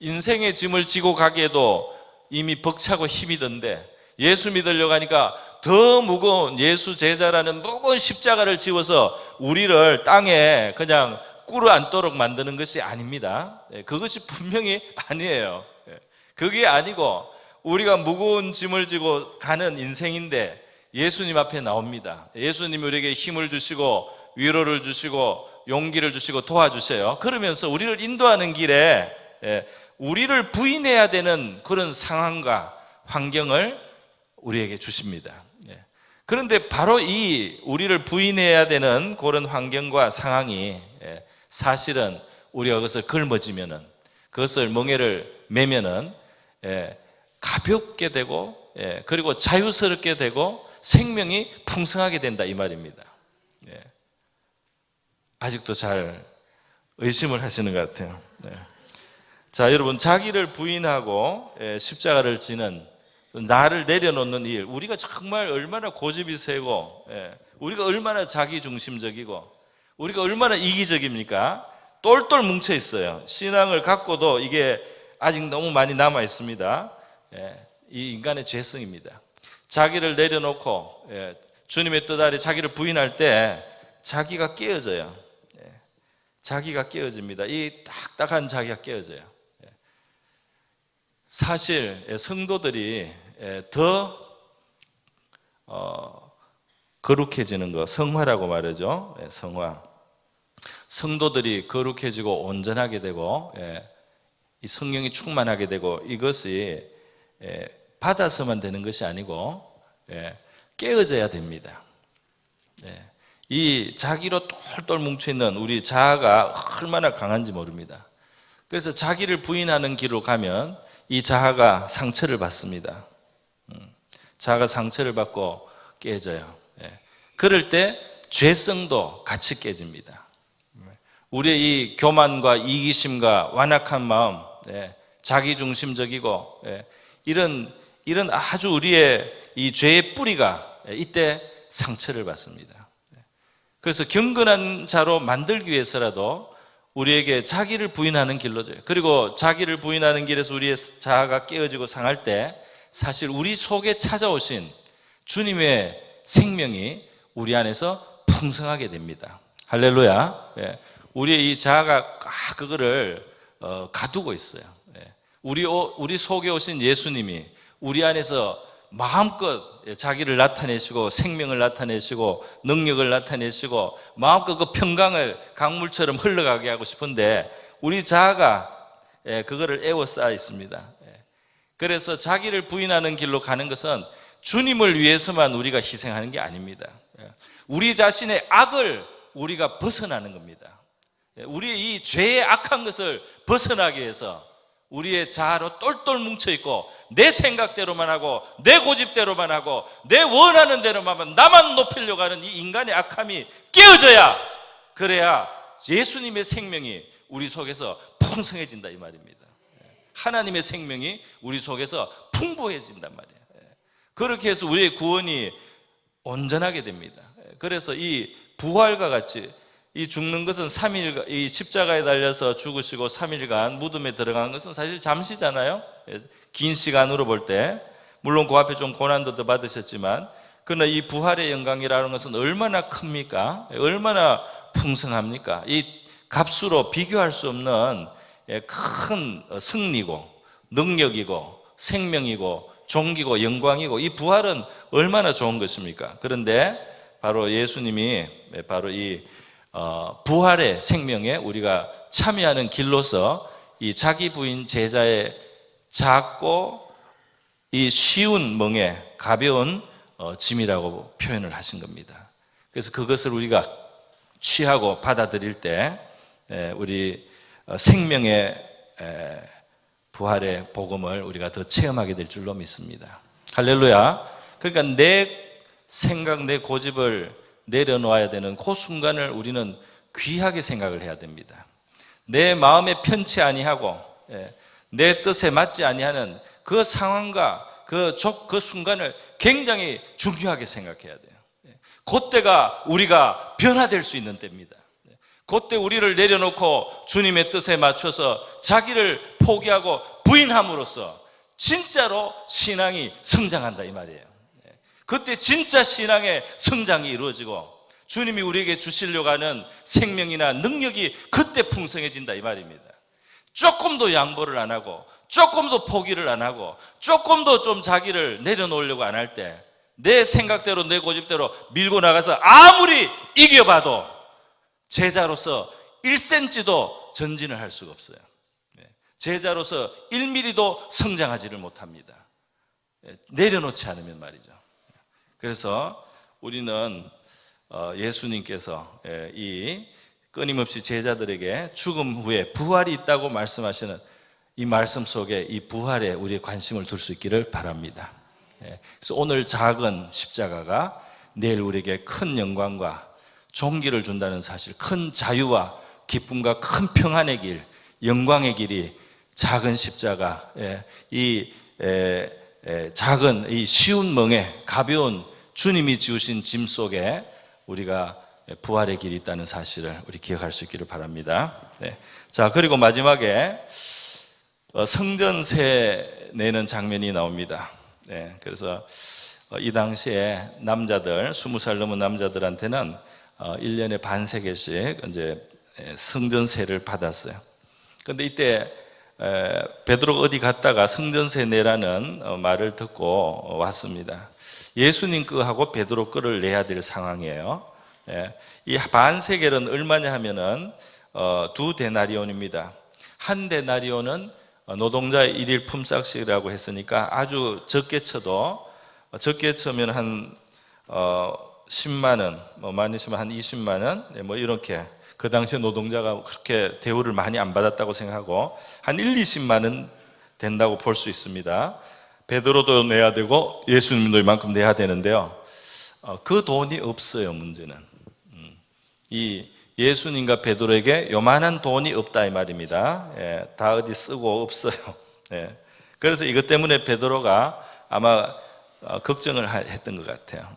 인생의 짐을 지고 가기에도 이미 벅차고 힘이 든데 예수 믿으려고 하니까 더 무거운, 예수 제자라는 무거운 십자가를 지워서 우리를 땅에 그냥 꿇어 앉도록 만드는 것이 아닙니다. 그것이 분명히 아니에요. 그게 아니고 우리가 무거운 짐을 지고 가는 인생인데 예수님 앞에 나옵니다. 예수님이 우리에게 힘을 주시고 위로를 주시고 용기를 주시고 도와주세요. 그러면서 우리를 인도하는 길에 우리를 부인해야 되는 그런 상황과 환경을 우리에게 주십니다. 그런데 바로 이 우리를 부인해야 되는 그런 환경과 상황이 사실은 우리가 그것을 걸머지면은, 그것을 멍에를 매면은 가볍게 되고 그리고 자유스럽게 되고 생명이 풍성하게 된다 이 말입니다. 아직도 잘 의심을 하시는 것 같아요. 자, 여러분, 자기를 부인하고 십자가를 지는, 나를 내려놓는 일, 우리가 정말 얼마나 고집이 세고 우리가 얼마나 자기중심적이고 우리가 얼마나 이기적입니까? 똘똘 뭉쳐 있어요. 신앙을 갖고도 이게 아직 너무 많이 남아 있습니다. 이 인간의 죄성입니다. 자기를 내려놓고 주님의 뜻 아래 자기를 부인할 때 자기가 깨어져요. 자기가 깨어집니다. 이 딱딱한 자기가 깨어져요. 사실 성도들이 더 거룩해지는 거, 성화라고 말하죠. 성화. 성도들이 거룩해지고 온전하게 되고 이 성령이 충만하게 되고, 이것이 받아서만 되는 것이 아니고 깨어져야 됩니다. 이 자기로 똘똘 뭉쳐있는 우리 자아가 얼마나 강한지 모릅니다. 그래서 자기를 부인하는 길로 가면 이 자아가 상처를 받습니다. 자아가 상처를 받고 깨져요. 그럴 때 죄성도 같이 깨집니다. 우리의 이 교만과 이기심과 완악한 마음, 자기중심적이고 이런 아주 우리의 이 죄의 뿌리가 이때 상처를 받습니다. 그래서 경건한 자로 만들기 위해서라도 우리에게 자기를 부인하는 길로 줘요. 그리고 자기를 부인하는 길에서 우리의 자아가 깨어지고 상할 때 사실 우리 속에 찾아오신 주님의 생명이 우리 안에서 풍성하게 됩니다. 할렐루야. 우리의 이 자아가 그거를 가두고 있어요. 우리 속에 오신 예수님이 우리 안에서 마음껏 자기를 나타내시고 생명을 나타내시고 능력을 나타내시고 마음껏 그 평강을 강물처럼 흘러가게 하고 싶은데 우리 자아가 그거를 에워싸 있습니다. 그래서 자기를 부인하는 길로 가는 것은 주님을 위해서만 우리가 희생하는 게 아닙니다. 우리 자신의 악을 우리가 벗어나는 겁니다. 우리의 이 죄의 악한 것을 벗어나기 위해서 우리의 자아로 똘똘 뭉쳐있고 내 생각대로만 하고 내 고집대로만 하고 내 원하는 대로만 하면 나만 높이려고 하는 이 인간의 악함이 깨어져야, 그래야 예수님의 생명이 우리 속에서 풍성해진다 이 말입니다. 하나님의 생명이 우리 속에서 풍부해진단 말이에요. 그렇게 해서 우리의 구원이 온전하게 됩니다. 그래서 이 부활과 같이 이 죽는 것은 3일, 이 십자가에 달려서 죽으시고 3일간 무덤에 들어간 것은 사실 잠시잖아요. 긴 시간으로 볼 때. 물론 그 앞에 좀 고난도 더 받으셨지만, 그러나 이 부활의 영광이라는 것은 얼마나 큽니까? 얼마나 풍성합니까? 이 값으로 비교할 수 없는 큰 승리고 능력이고 생명이고 종기고 영광이고, 이 부활은 얼마나 좋은 것입니까? 그런데 바로 예수님이 바로 이 부활의 생명에 우리가 참여하는 길로서 이 자기 부인 제자의 작고 이 쉬운 멍에 가벼운 짐이라고 표현을 하신 겁니다. 그래서 그것을 우리가 취하고 받아들일 때 우리 생명의 부활의 복음을 우리가 더 체험하게 될 줄로 믿습니다. 할렐루야. 그러니까 내 생각, 내 고집을 내려놓아야 되는 그 순간을 우리는 귀하게 생각을 해야 됩니다. 내 마음에 편치 아니하고 내 뜻에 맞지 아니하는 그 상황과 그 순간을 굉장히 중요하게 생각해야 돼요. 그때가 우리가 변화될 수 있는 때입니다. 그때 우리를 내려놓고 주님의 뜻에 맞춰서 자기를 포기하고 부인함으로써 진짜로 신앙이 성장한다 이 말이에요. 그때 진짜 신앙의 성장이 이루어지고 주님이 우리에게 주시려고 하는 생명이나 능력이 그때 풍성해진다 이 말입니다. 조금도 양보를 안 하고 조금도 포기를 안 하고 조금도 좀 자기를 내려놓으려고 안 할 때, 내 생각대로 내 고집대로 밀고 나가서 아무리 이겨봐도 제자로서 1cm도 전진을 할 수가 없어요. 제자로서 1mm도 성장하지를 못합니다. 내려놓지 않으면 말이죠. 그래서 우리는 예수님께서 이 끊임없이 제자들에게 죽음 후에 부활이 있다고 말씀하시는 이 말씀 속에 이 부활에 우리의 관심을 둘 수 있기를 바랍니다. 그래서 오늘 작은 십자가가 내일 우리에게 큰 영광과 종기를 준다는 사실, 큰 자유와 기쁨과 큰 평안의 길, 영광의 길이 작은 십자가, 이 작은 이 쉬운 멍에 가벼운 주님이 지우신 짐 속에 우리가 부활의 길이 있다는 사실을 우리 기억할 수 있기를 바랍니다. 자, 그리고 마지막에 성전세 내는 장면이 나옵니다. 그래서 이 당시에 남자들, 20살 넘은 남자들한테는 1년에 반세계씩 이제 성전세를 받았어요. 그런데 이때 베드로가 어디 갔다가 성전세 내라는 말을 듣고 왔습니다. 예수님 거하고 베드로 거를 내야 될 상황이에요. 이 반세겔은 얼마냐 하면은 2데나리온입니다. 한 데나리온은 노동자의 일일 품삯이라고 했으니까 아주 적게 쳐도, 적게 쳐면 한 10만 원, 많이 치면 한 20만 원, 뭐 이렇게, 그 당시에 노동자가 그렇게 대우를 많이 안 받았다고 생각하고 한 1, 20만 원 된다고 볼 수 있습니다. 베드로도 내야 되고 예수님도 이만큼 내야 되는데요. 그 돈이 없어요. 문제는 이 예수님과 베드로에게 요만한 돈이 없다 이 말입니다. 다 어디 쓰고 없어요. 그래서 이것 때문에 베드로가 아마 걱정을 했던 것 같아요.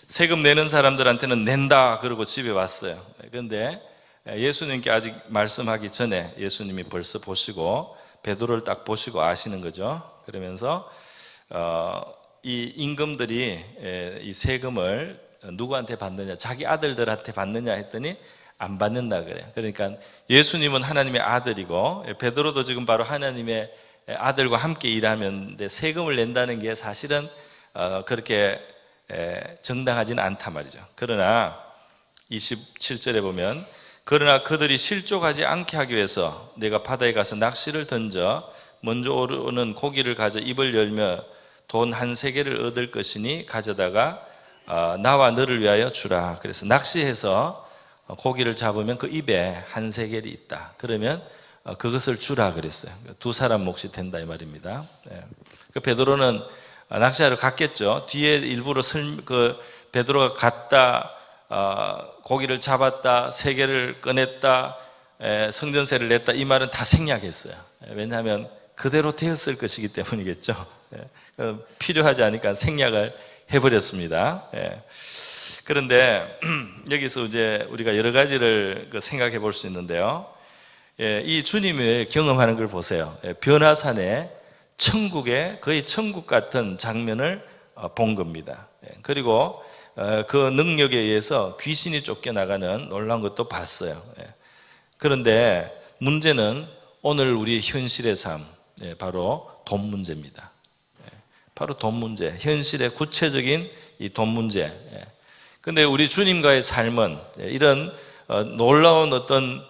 세금 내는 사람들한테는 낸다 그러고 집에 왔어요. 그런데 예수님께 아직 말씀하기 전에 예수님이 벌써 보시고 베드로를 딱 보시고 아시는 거죠. 그러면서 이 임금들이 이 세금을 누구한테 받느냐, 자기 아들들한테 받느냐 했더니 안 받는다 그래요. 그러니까 예수님은 하나님의 아들이고 베드로도 지금 바로 하나님의 아들과 함께 일하는데 세금을 낸다는 게 사실은 그렇게 정당하지는 않단 말이죠. 그러나 27절에 보면, 그러나 그들이 실족하지 않게 하기 위해서 내가 바다에 가서 낚시를 던져 먼저 오르는 고기를 가져 입을 열며 돈 한 세겔을 얻을 것이니 가져다가 나와 너를 위하여 주라. 그래서 낚시해서 고기를 잡으면 그 입에 한 세겔이 있다. 그러면 그것을 주라 그랬어요. 두 사람 몫이 된다 이 말입니다. 그 베드로는 낚시하러 갔겠죠. 뒤에 일부러 베드로가 갔다, 고기를 잡았다, 세 개를 꺼냈다, 성전세를 냈다, 이 말은 다 생략했어요. 왜냐하면 그대로 되었을 것이기 때문이겠죠. 필요하지 않으니까 생략을 해버렸습니다. 그런데 여기서 이제 우리가 여러 가지를 생각해 볼 수 있는데요. 이 주님을 경험하는 걸 보세요. 변화산에 천국의 거의 천국 같은 장면을 본 겁니다. 그리고 그 능력에 의해서 귀신이 쫓겨나가는 놀라운 것도 봤어요. 그런데 문제는 오늘 우리 현실의 삶, 바로 돈 문제입니다. 바로 돈 문제, 현실의 구체적인 이 돈 문제. 근데 우리 주님과의 삶은 이런 놀라운 어떤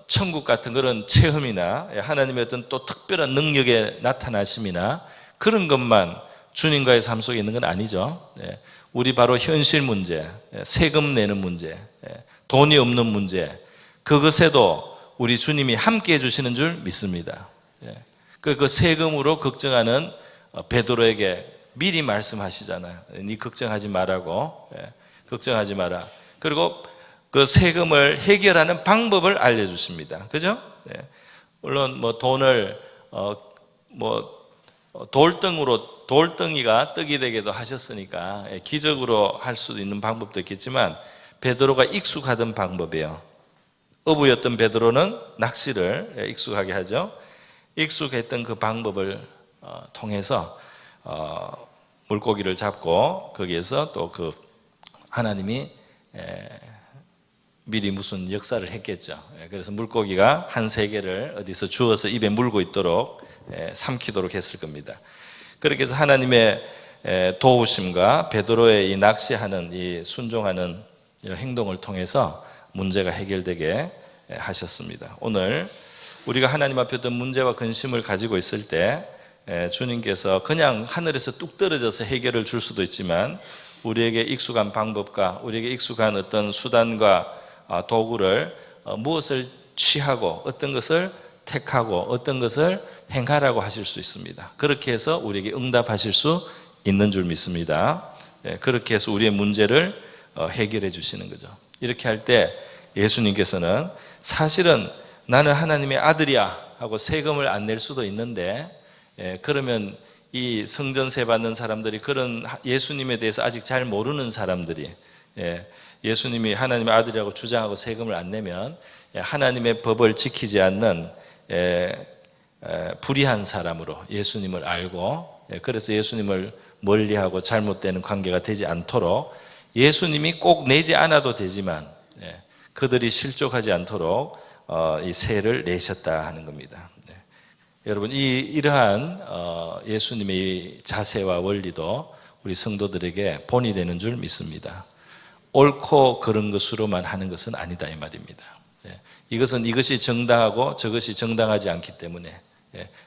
천국 같은 그런 체험이나 하나님의 어떤 또 특별한 능력의 나타나심이나 그런 것만 주님과의 삶 속에 있는 건 아니죠. 우리 바로 현실 문제, 세금 내는 문제, 돈이 없는 문제, 그것에도 우리 주님이 함께 해주시는 줄 믿습니다. 그 세금으로 걱정하는 베드로에게 미리 말씀하시잖아요. 네 걱정하지 말라고. 걱정하지 마라. 그리고 그 세금을 해결하는 방법을 알려주십니다. 그죠? 물론 돈을 돌덩이가 떡이 되게도 하셨으니까 기적으로 할 수도 있는 방법도 있겠지만 베드로가 익숙하던 방법이에요. 어부였던 베드로는 낚시를 익숙하게 하죠. 익숙했던 그 방법을 통해서 물고기를 잡고 거기에서 또 그 하나님이 미리 무슨 역사를 했겠죠. 그래서 물고기가 한 세 개를 어디서 주워서 입에 물고 있도록 삼키도록 했을 겁니다. 그렇게 해서 하나님의 도우심과 베드로의 이 낚시하는 이 순종하는 이런 행동을 통해서 문제가 해결되게 하셨습니다. 오늘 우리가 하나님 앞에 어떤 문제와 근심을 가지고 있을 때 주님께서 그냥 하늘에서 뚝 떨어져서 해결을 줄 수도 있지만 우리에게 익숙한 방법과 우리에게 익숙한 어떤 수단과 도구를 무엇을 취하고 어떤 것을 택하고 어떤 것을 행하라고 하실 수 있습니다. 그렇게 해서 우리에게 응답하실 수 있는 줄 믿습니다. 그렇게 해서 우리의 문제를 해결해 주시는 거죠. 이렇게 할 때 예수님께서는 사실은 나는 하나님의 아들이야 하고 세금을 안 낼 수도 있는데 그러면 이 성전세 받는 사람들이 그런 예수님에 대해서 아직 잘 모르는 사람들이 예수님이 하나님의 아들이라고 주장하고 세금을 안 내면 하나님의 법을 지키지 않는 불의한 사람으로 예수님을 알고 그래서 예수님을 멀리하고 잘못되는 관계가 되지 않도록 예수님이 꼭 내지 않아도 되지만 그들이 실족하지 않도록 이 세를 내셨다 하는 겁니다. 여러분 이러한 예수님의 자세와 원리도 우리 성도들에게 본이 되는 줄 믿습니다. 옳고 그런 것으로만 하는 것은 아니다 이 말입니다. 이것은 이것이 정당하고 저것이 정당하지 않기 때문에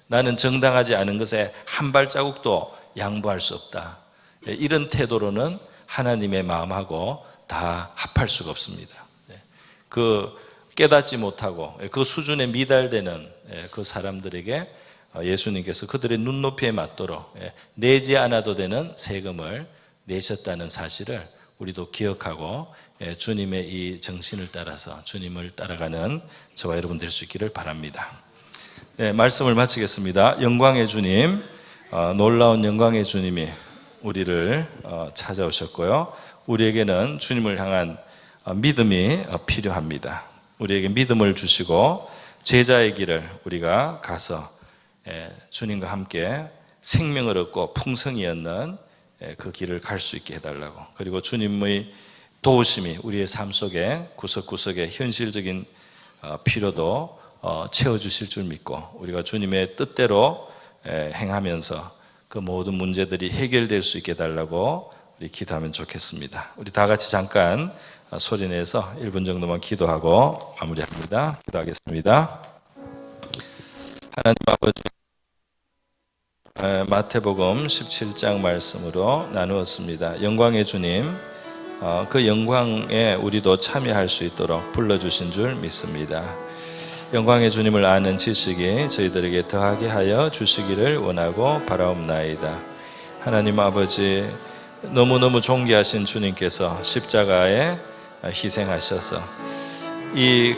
나는 정당하지 않은 것에 한 발자국도 양보할 수 없다. 이런 태도로는 하나님의 마음하고 다 합할 수가 없습니다. 그 깨닫지 못하고 그 수준에 미달되는 그 사람들에게 예수님께서 그들의 눈높이에 맞도록 내지 않아도 되는 세금을 내셨다는 사실을 우리도 기억하고 주님의 이 정신을 따라서 주님을 따라가는 저와 여러분 될 수 있기를 바랍니다. 말씀을 마치겠습니다. 영광의 주님, 놀라운 영광의 주님이 우리를 찾아오셨고요. 우리에게는 주님을 향한 믿음이 필요합니다. 우리에게 믿음을 주시고 제자의 길을 우리가 가서 주님과 함께 생명을 얻고 풍성히 얻는 그 길을 갈 수 있게 해달라고, 그리고 주님의 도우심이 우리의 삶 속에 구석구석의 현실적인 필요도 채워주실 줄 믿고 우리가 주님의 뜻대로 행하면서 그 모든 문제들이 해결될 수 있게 해달라고 우리 기도하면 좋겠습니다. 우리 다 같이 잠깐 소리내서 1분 정도만 기도하고 마무리합니다. 기도하겠습니다. 하나님 아버지, 마태복음 17장 말씀으로 나누었습니다. 영광의 주님, 그 영광에 우리도 참여할 수 있도록 불러주신 줄 믿습니다. 영광의 주님을 아는 지식이 저희들에게 더하게 하여 주시기를 원하고 바라옵나이다. 하나님 아버지, 너무너무 존귀하신 주님께서 십자가에 희생하셔서 이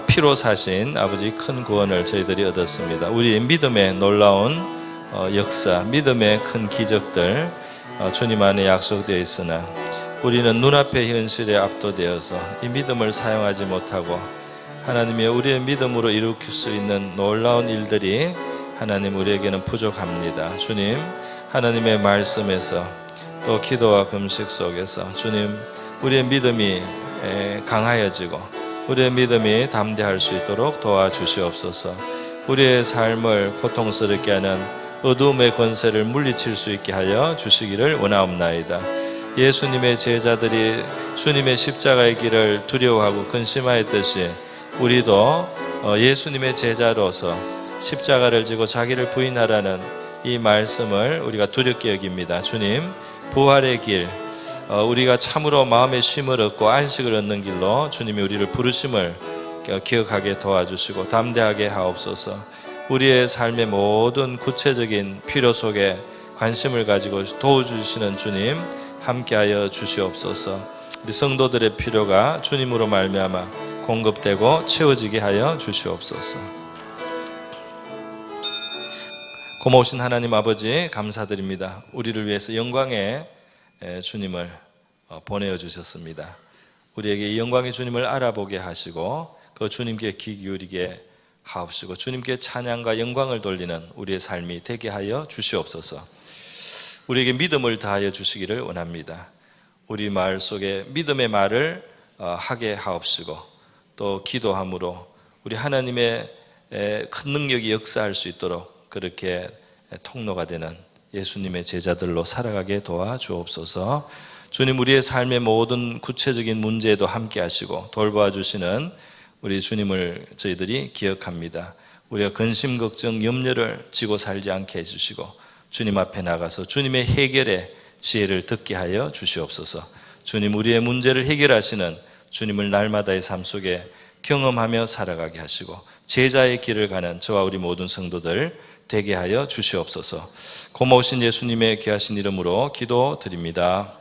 피로 사신 아버지 큰 구원을 저희들이 얻었습니다. 우리의 믿음의 놀라운 역사, 믿음의 큰 기적들 주님 안에 약속되어 있으나 우리는 눈앞의 현실에 압도되어서 이 믿음을 사용하지 못하고 하나님의 우리의 믿음으로 일으킬 수 있는 놀라운 일들이 하나님 우리에게는 부족합니다. 주님, 하나님의 말씀에서 또 기도와 금식 속에서 주님, 우리의 믿음이 강하여지고 우리의 믿음이 담대할 수 있도록 도와주시옵소서. 우리의 삶을 고통스럽게 하는 어두움의 권세를 물리칠 수 있게 하여 주시기를 원하옵나이다. 예수님의 제자들이 주님의 십자가의 길을 두려워하고 근심하였듯이 우리도 예수님의 제자로서 십자가를 지고 자기를 부인하라는 이 말씀을 우리가 두렵게 여깁니다. 주님, 부활의 길, 우리가 참으로 마음의 쉼을 얻고 안식을 얻는 길로 주님이 우리를 부르심을 기억하게 도와주시고 담대하게 하옵소서. 우리의 삶의 모든 구체적인 필요 속에 관심을 가지고 도와주시는 주님 함께하여 주시옵소서. 우리 성도들의 필요가 주님으로 말미암아 공급되고 채워지게 하여 주시옵소서. 고마우신 하나님 아버지, 감사드립니다. 우리를 위해서 영광의 주님을 보내어 주셨습니다. 우리에게 이 영광의 주님을 알아보게 하시고 그 주님께 귀 기울이게 하옵시고 주님께 찬양과 영광을 돌리는 우리의 삶이 되게 하여 주시옵소서. 우리에게 믿음을 다하여 주시기를 원합니다. 우리 말 속에 믿음의 말을 하게 하옵시고 또 기도함으로 우리 하나님의 큰 능력이 역사할 수 있도록 그렇게 통로가 되는 예수님의 제자들로 살아가게 도와주옵소서. 주님, 우리의 삶의 모든 구체적인 문제에도 함께 하시고 돌보아 주시는 우리 주님을 저희들이 기억합니다. 우리가 근심, 걱정, 염려를 지고 살지 않게 해주시고 주님 앞에 나가서 주님의 해결의 지혜를 듣게 하여 주시옵소서. 주님, 우리의 문제를 해결하시는 주님을 날마다의 삶 속에 경험하며 살아가게 하시고 제자의 길을 가는 저와 우리 모든 성도들 되게 하여 주시옵소서. 고마우신 예수님의 귀하신 이름으로 기도드립니다.